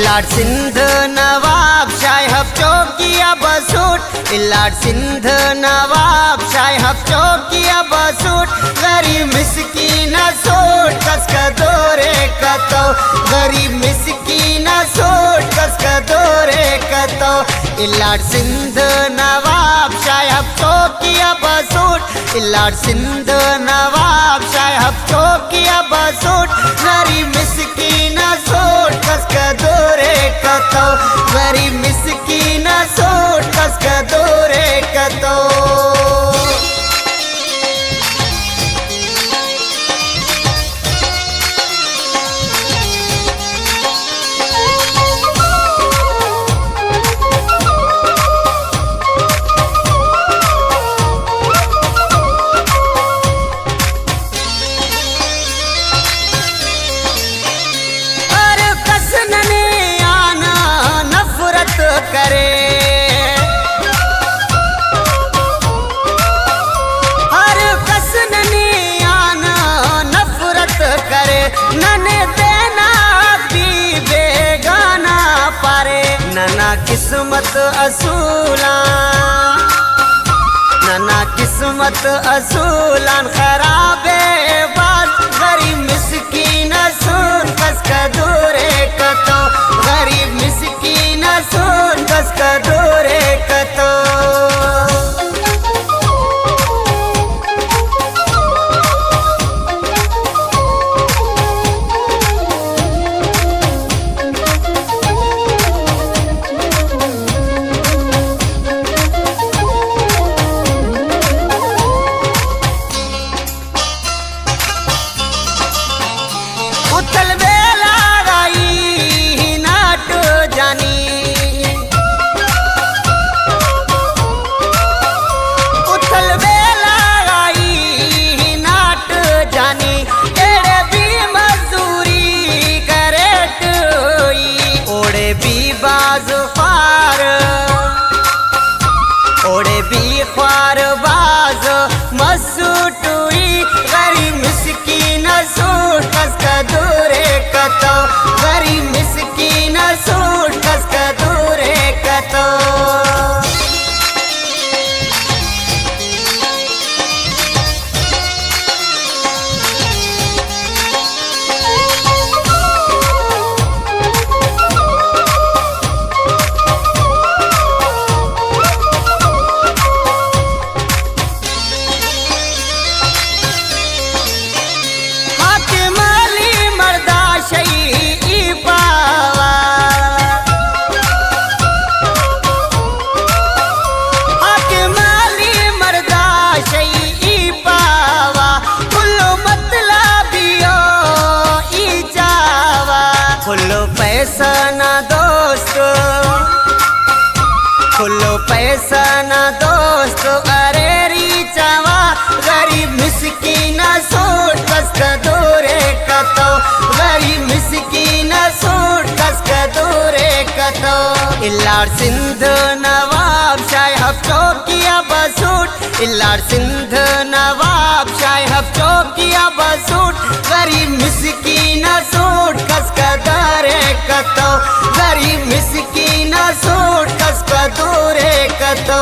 इलाट सिंध नवाब शाह चौकिया बसूट इलाट सिंध नवाब शाह चौकिया बसूट गरीब मिस्कीन सोट कस का दौरे कतो गरीब मिस्कीन सोट कस का दौरे कतो इलाट सिंध नवाब शाह चौकिया बसूट इलाट सिंध नवाब शाह चौकिया बसूट गरीब मिस्कीन सोट कस का दौरे कतो गरीब मिस्कीन सोट कस का दौरे कतो करे हर कसन ने आना नफरत करे नने देना भी बेगाना पारे नना किस्मत असूला नना किस्मत असूलान खराबे बात गरीब मिस्कीन सुन कस का दूरे कतो गरीब मिस्कीन सुन कस का दूरे कतो उथल बेला गाई नाट जानी उथल बेला गाई नाट जानी एड़े भी मजदूरी करे टोई ओड़े भी बाज फार ओड़े भी ख्वार बाज मसूटुई गरीब मिस्कीन सूट कस का दूरे कतो गरीब मिस्कीन सूट कस का दूरे कतो खुलो पैसा ना दोस्त खुलो पैसा ना दोस्त अरे रीचावा गरीब मिस्कीन सोट कस का दूरे कतो गरीब मिस्कीन सोट कस का दूरे कतो इलाट सिंध नवाब शाह चौकिया बसूट इलाट सिंध नवाब शाह चौकिया बसूट गरीब मिस्कीन सोट कस का दौरे कतो गरीब मिस्कीन सोट कस का दूरे कतो